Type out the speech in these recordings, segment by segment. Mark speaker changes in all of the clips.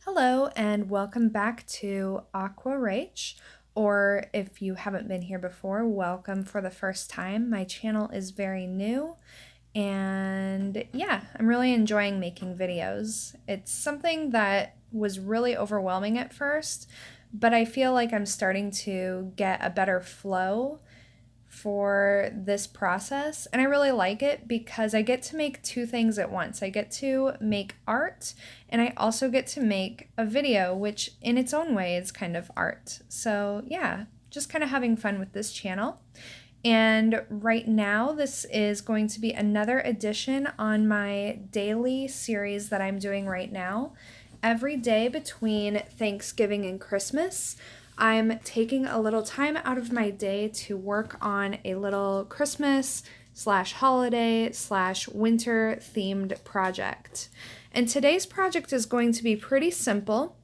Speaker 1: Hello and welcome back to RachAquarelle, or if you haven't been here before, welcome for the first time. My channel is very new and yeah, I'm really enjoying making videos. It's something that was really overwhelming at first, but I feel like I'm starting to get a better flow for this process, and I really like it because I get to make two things at once. I get to make art and I also get to make a video, which in its own way is kind of art. So yeah, just kind of having fun with this channel. And right now this is going to be another edition on my daily series that I'm doing right now. Every day between Thanksgiving and Christmas, I'm taking a little time out of my day to work on a little Christmas / holiday / winter themed project. And today's project is going to be pretty simple.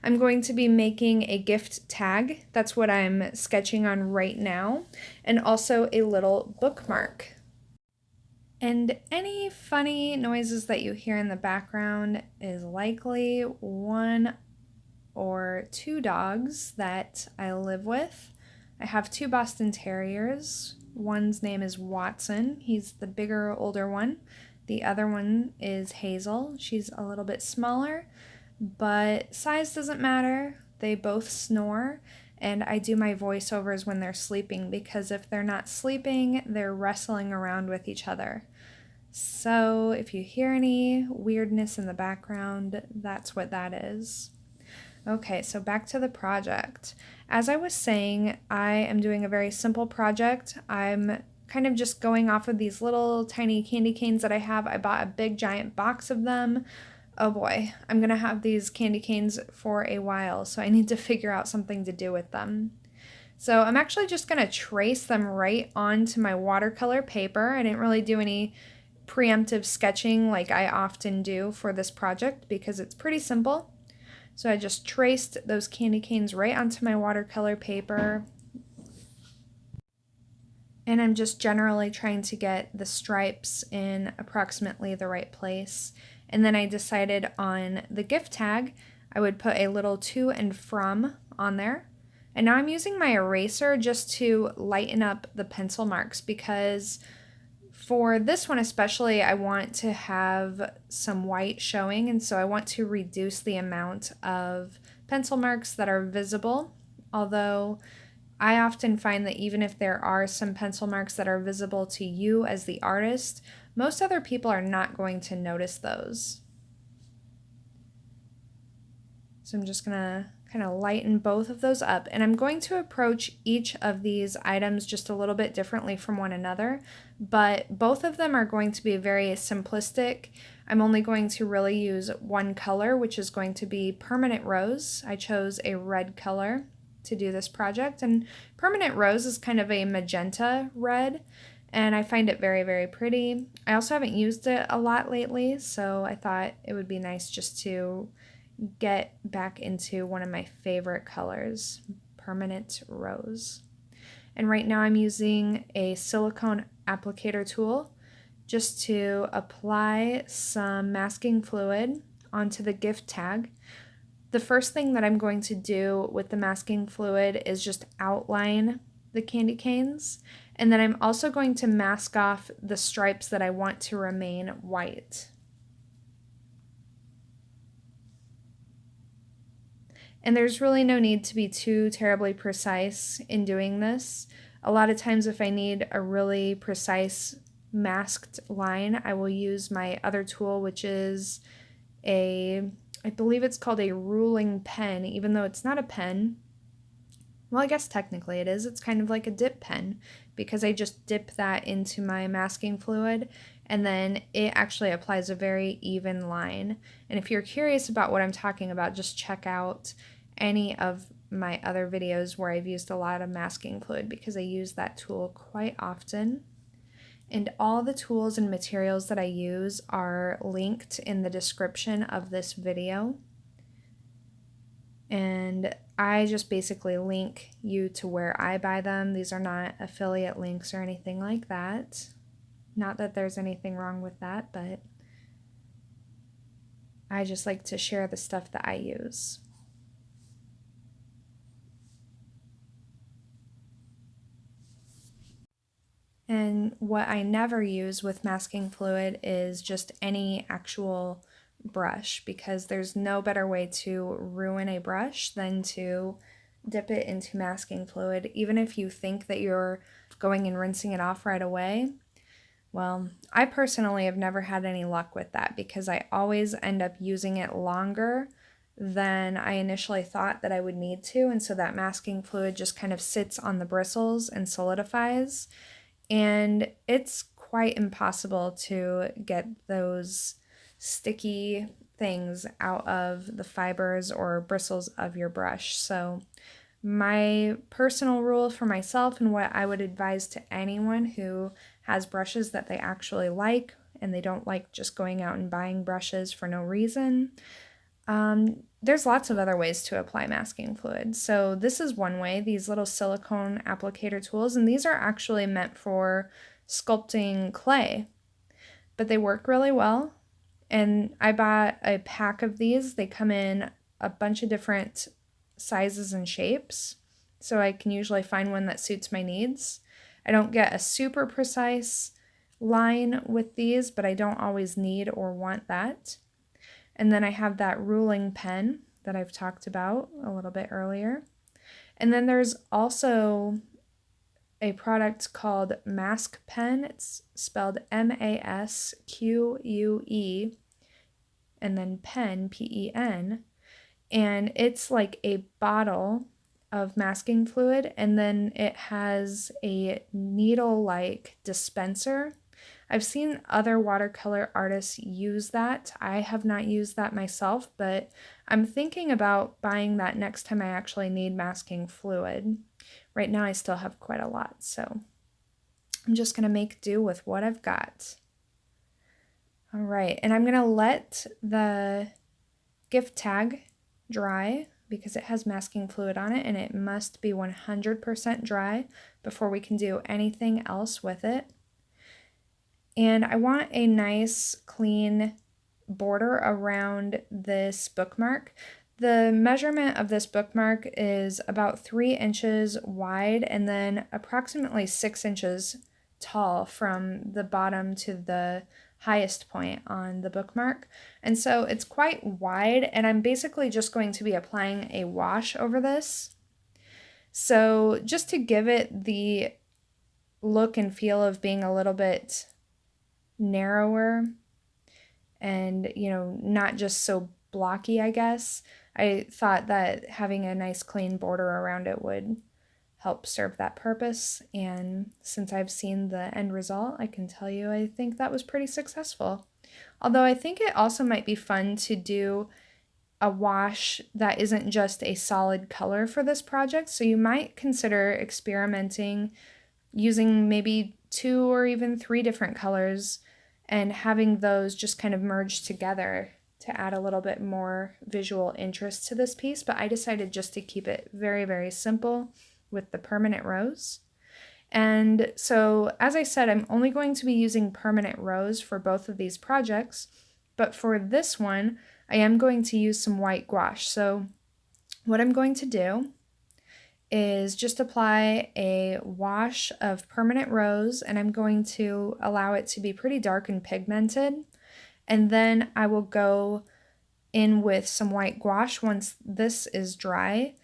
Speaker 1: I'm going to be making a gift tag. That's what I'm sketching on right now, and also a little bookmark. And any funny noises that you hear in the background is likely one or two dogs that I live with. I have two Boston Terriers. One's name is Watson. He's the bigger, older one. The other one is Hazel. She's a little bit smaller, but size doesn't matter. They both snore, and I do my voiceovers when they're sleeping because if they're not sleeping, they're wrestling around with each other. So if you hear any weirdness in the background, that's what that is. Okay, so back to the project. As I was saying, I am doing a very simple project. I'm kind of just going off of these little tiny candy canes that I have. I bought a big giant box of them. Oh boy, I'm gonna have these candy canes for a while, so I need to figure out something to do with them. So I'm actually just gonna trace them right onto my watercolor paper. I didn't really do any preemptive sketching like I often do for this project because it's pretty simple. So I just traced those candy canes right onto my watercolor paper. And I'm just generally trying to get the stripes in approximately the right place. And then I decided on the gift tag, I would put a little to and from on there. And now I'm using my eraser just to lighten up the pencil marks because for this one especially, I want to have some white showing, and so I want to reduce the amount of pencil marks that are visible, although I often find that even if there are some pencil marks that are visible to you as the artist, most other people are not going to notice those. So I'm just gonna kind of lighten both of those up, and I'm going to approach each of these items just a little bit differently from one another, but both of them are going to be very simplistic. I'm only going to really use one color, which is going to be Permanent Rose. I chose a red color to do this project, and Permanent Rose is kind of a magenta red, and I find it very, very pretty. I also haven't used it a lot lately, so I thought it would be nice just to get back into one of my favorite colors, Permanent Rose. And right now I'm using a silicone applicator tool just to apply some masking fluid onto the gift tag. The first thing that I'm going to do with the masking fluid is just outline the candy canes, and then I'm also going to mask off the stripes that I want to remain white. And there's really no need to be too terribly precise in doing this. A lot of times if I need a really precise masked line, I will use my other tool, which is I believe it's called a ruling pen, even though it's not a pen. Well, I guess technically it is. It's kind of like a dip pen because I just dip that into my masking fluid and then it actually applies a very even line. And if you're curious about what I'm talking about, just check out any of my other videos where I've used a lot of masking fluid because I use that tool quite often. And all the tools and materials that I use are linked in the description of this video. And I just basically link you to where I buy them. These are not affiliate links or anything like that. Not that there's anything wrong with that, but I just like to share the stuff that I use. And what I never use with masking fluid is just any actual brush, because there's no better way to ruin a brush than to dip it into masking fluid. Even if you think that you're going and rinsing it off right away, well, I personally have never had any luck with that because I always end up using it longer than I initially thought that I would need to, and so that masking fluid just kind of sits on the bristles and solidifies, and it's quite impossible to get those sticky things out of the fibers or bristles of your brush. So my personal rule for myself, and what I would advise to anyone who has brushes that they actually like and they don't like just going out and buying brushes for no reason, there's lots of other ways to apply masking fluid. So this is one way, these little silicone applicator tools, and these are actually meant for sculpting clay, but they work really well. And I bought a pack of these. They come in a bunch of different sizes and shapes, so I can usually find one that suits my needs. I don't get a super precise line with these, but I don't always need or want that. And then I have that ruling pen that I've talked about a little bit earlier. And then there's also a product called Mask Pen. It's spelled M-A-S-Q-U-E and then pen, P-E-N. And it's like a bottle of masking fluid, and then it has a needle-like dispenser. I've seen other watercolor artists use that. I have not used that myself, but I'm thinking about buying that next time I actually need masking fluid. Right now I still have quite a lot, so I'm just going to make do with what I've got. All right, and I'm going to let the gift tag dry because it has masking fluid on it, and it must be 100% dry before we can do anything else with it. And I want a nice clean border around this bookmark. The measurement of this bookmark is about 3 inches wide and then approximately 6 inches tall from the bottom to the highest point on the bookmark. And so it's quite wide, and I'm basically just going to be applying a wash over this. So just to give it the look and feel of being a little bit narrower and, you know, not just so blocky, I guess, I thought that having a nice clean border around it would help serve that purpose. And since I've seen the end result, I can tell you I think that was pretty successful. Although I think it also might be fun to do a wash that isn't just a solid color for this project. So you might consider experimenting using maybe 2 or even 3 different colors and having those just kind of merge together to add a little bit more visual interest to this piece. But I decided just to keep it very, very simple with the permanent rose. And so, as I said, I'm only going to be using permanent rose for both of these projects, but for this one, I am going to use some white gouache. So what I'm going to do is just apply a wash of permanent rose, and I'm going to allow it to be pretty dark and pigmented. And then I will go in with some white gouache once this is dry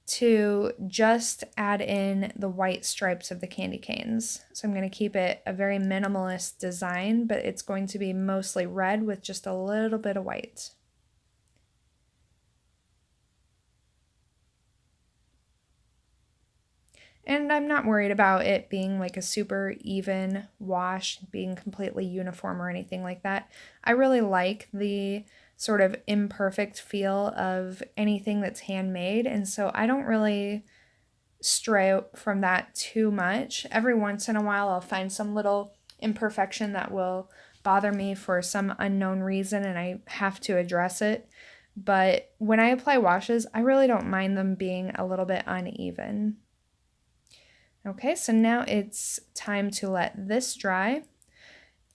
Speaker 1: to just add in the white stripes of the candy canes. So I'm going to keep it a very minimalist design, but it's going to be mostly red with just a little bit of white. And I'm not worried about it being like a super even wash, being completely uniform or anything like that. I really like the sort of imperfect feel of anything that's handmade, and so I don't really stray from that too much. Every once in a while I'll find some little imperfection that will bother me for some unknown reason and I have to address it. But when I apply washes, I really don't mind them being a little bit uneven. Okay, so now it's time to let this dry,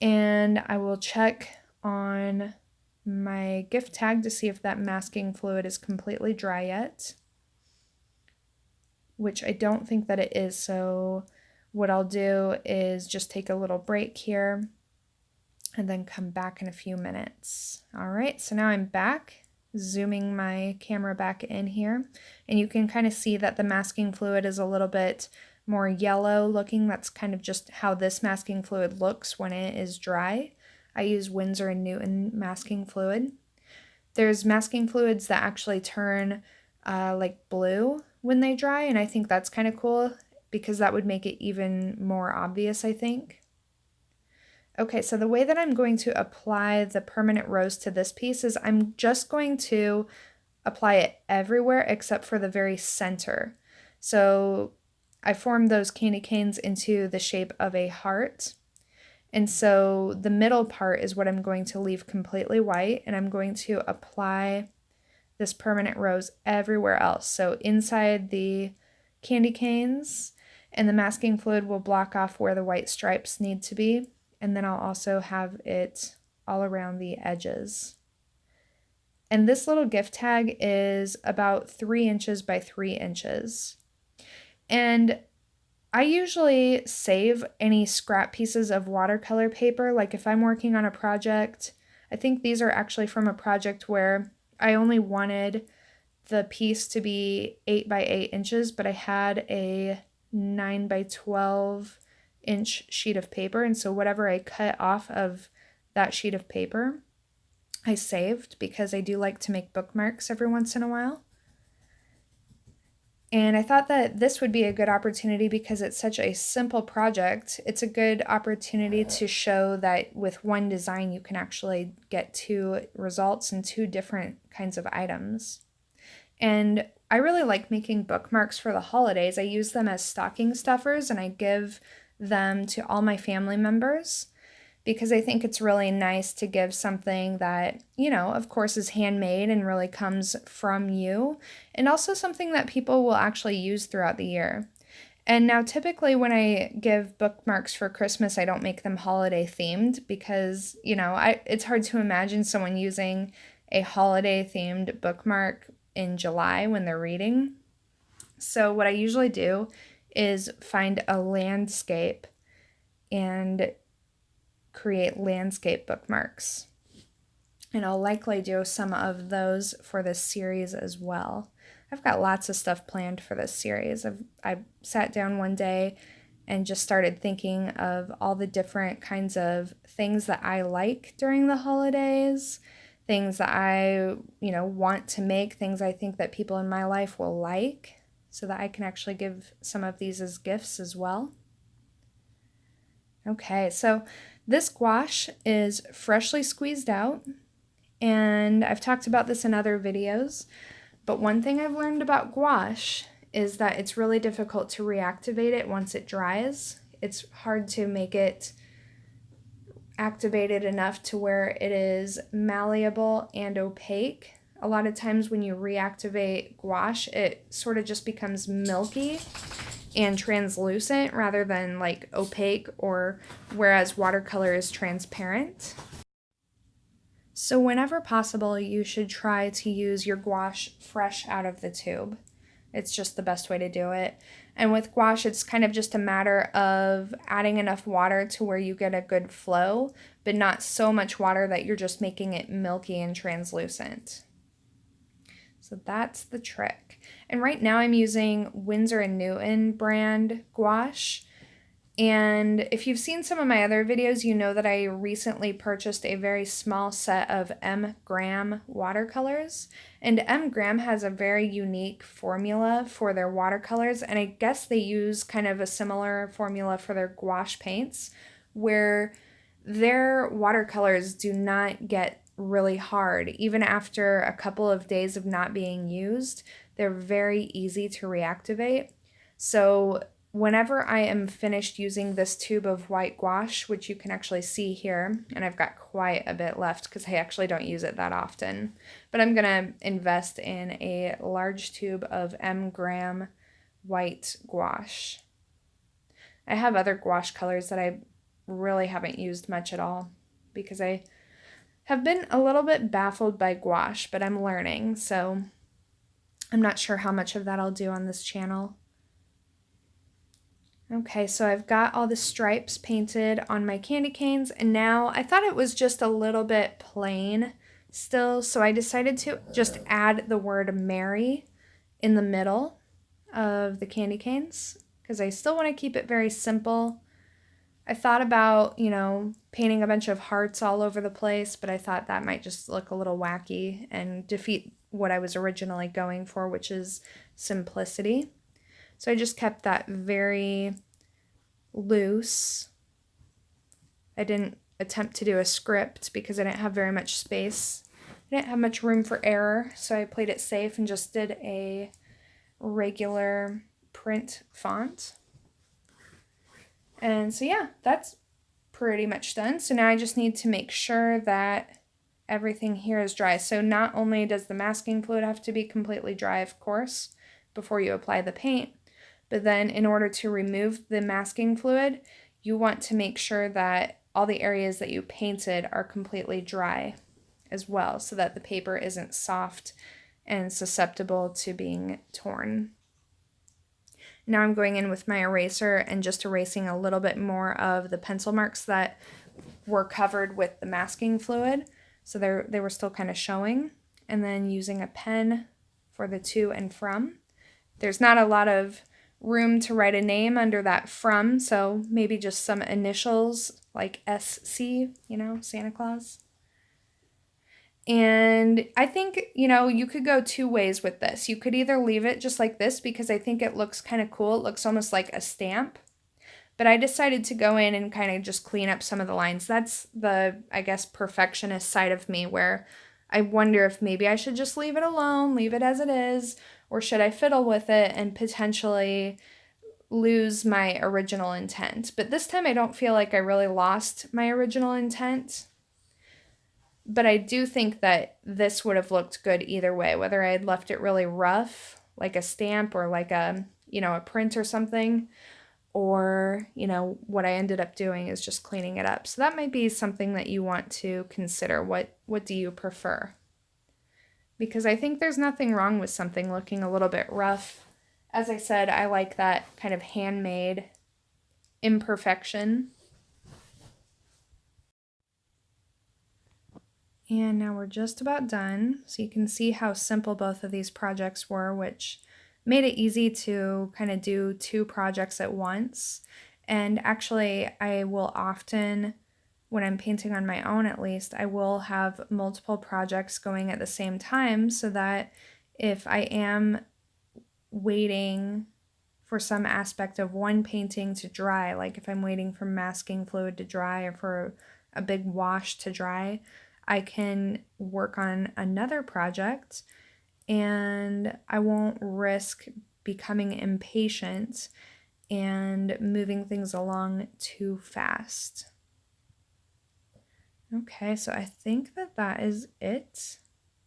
Speaker 1: and I will check on my gift tag to see if that masking fluid is completely dry yet, which I don't think that it is. So what I'll do is just take a little break here and then come back in a few minutes. All right, so now I'm back, zooming my camera back in here, and you can kind of see that the masking fluid is a little bit more yellow looking. That's kind of just how this masking fluid looks when it is dry. I use Winsor & Newton masking fluid. There's masking fluids that actually turn like blue when they dry, and I think that's kind of cool because that would make it even more obvious, I think. Okay, so the way that I'm going to apply the permanent rose to this piece is I'm just going to apply it everywhere except for the very center. So I formed those candy canes into the shape of a heart. And so the middle part is what I'm going to leave completely white, and I'm going to apply this permanent rose everywhere else. So inside the candy canes, and the masking fluid will block off where the white stripes need to be. And then I'll also have it all around the edges. And this little gift tag is about 3 inches by 3 inches. And I usually save any scrap pieces of watercolor paper. Like if I'm working on a project, I think these are actually from a project where I only wanted the piece to be 8 by 8 inches, but I had a 9 by 12 inch sheet of paper. And so whatever I cut off of that sheet of paper, I saved because I do like to make bookmarks every once in a while. And I thought that this would be a good opportunity because it's such a simple project. It's a good opportunity to show that with one design you can actually get 2 results and 2 different kinds of items. And I really like making bookmarks for the holidays. I use them as stocking stuffers, and I give them to all my family members because I think it's really nice to give something that, you know, of course is handmade and really comes from you, and also something that people will actually use throughout the year. And now typically when I give bookmarks for Christmas, I don't make them holiday themed because, you know, it's hard to imagine someone using a holiday themed bookmark in July when they're reading. So what I usually do is find a landscape and create landscape bookmarks. And I'll likely do some of those for this series as well. I've got lots of stuff planned for this series. I sat down one day and just started thinking of all the different kinds of things that I like during the holidays, things that I, want to make, things I think that people in my life will like, so that I can actually give some of these as gifts as well. Okay, so this gouache is freshly squeezed out, and I've talked about this in other videos, but one thing I've learned about gouache is that it's really difficult to reactivate it once it dries. It's hard to make it activated enough to where it is malleable and opaque. A lot of times when you reactivate gouache, it sort of just becomes milky and translucent rather than like opaque, or whereas watercolor is transparent. So whenever possible, you should try to use your gouache fresh out of the tube. It's just the best way to do it. And with gouache, it's kind of just a matter of adding enough water to where you get a good flow, but not so much water that you're just making it milky and translucent. So that's the trick. And right now I'm using Winsor & Newton brand gouache. And if you've seen some of my other videos, you know that I recently purchased a very small set of R.M.Broadwell watercolors. And R.M.Broadwell has a very unique formula for their watercolors, and I guess they use kind of a similar formula for their gouache paints, where their watercolors do not get really hard. Even after a couple of days of not being used, they're very easy to reactivate. So whenever I am finished using this tube of white gouache, which you can actually see here, and I've got quite a bit left because I actually don't use it that often, but I'm going to invest in a large tube of R.M.Broadwell white gouache. I have other gouache colors that I really haven't used much at all because I have been a little bit baffled by gouache, but I'm learning, so I'm not sure how much of that I'll do on this channel. Okay, so I've got all the stripes painted on my candy canes, and now I thought it was just a little bit plain still, so I decided to just add the word Mary in the middle of the candy canes, because I still want to keep it very simple. I thought about, painting a bunch of hearts all over the place, but I thought that might just look a little wacky and defeat what I was originally going for, which is simplicity. So I just kept that very loose. I didn't attempt to do a script because I didn't have very much space. I didn't have much room for error, so I played it safe and just did a regular print font. And so yeah, that's pretty much done. So now I just need to make sure that everything here is dry. So not only does the masking fluid have to be completely dry, of course, before you apply the paint, but then in order to remove the masking fluid, you want to make sure that all the areas that you painted are completely dry as well, so that the paper isn't soft and susceptible to being torn. Now I'm going in with my eraser and just erasing a little bit more of the pencil marks that were covered with the masking fluid, so they were still kind of showing, and then using a pen for the to and from. There's not a lot of room to write a name under that from, so maybe just some initials like SC, Santa Claus. And I think, you could go two ways with this. You could either leave it just like this because I think it looks kind of cool. It looks almost like a stamp. But I decided to go in and kind of just clean up some of the lines. That's the, I guess, perfectionist side of me, where I wonder if maybe I should just leave it alone, leave it as it is, or should I fiddle with it and potentially lose my original intent. But this time I don't feel like I really lost my original intent. But I do think that this would have looked good either way, whether I had left it really rough, like a stamp or like a print or something, or, what I ended up doing is just cleaning it up. So that might be something that you want to consider. What do you prefer? Because I think there's nothing wrong with something looking a little bit rough. As I said, I like that kind of handmade imperfection. And now we're just about done. So you can see how simple both of these projects were, which made it easy to kind of do two projects at once. And actually, I will often, when I'm painting on my own at least, I will have multiple projects going at the same time so that if I am waiting for some aspect of one painting to dry, like if I'm waiting for masking fluid to dry or for a big wash to dry, I can work on another project and I won't risk becoming impatient and moving things along too fast. Okay, so I think that is it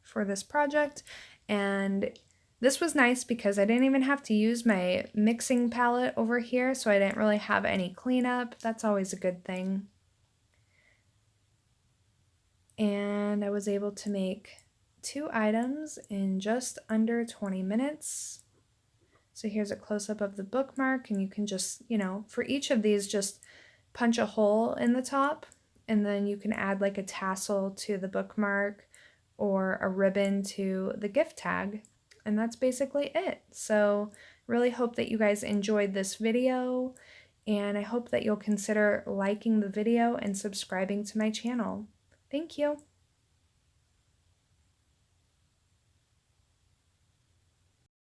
Speaker 1: for this project, and this was nice because I didn't even have to use my mixing palette over here, so I didn't really have any cleanup. That's always a good thing. And I was able to make 2 items in just under 20 minutes. So here's a close-up of the bookmark, and you can just, for each of these, just punch a hole in the top, and then you can add like a tassel to the bookmark or a ribbon to the gift tag, and that's basically it. So really hope that you guys enjoyed this video, and I hope that you'll consider liking the video and subscribing to my channel. Thank you.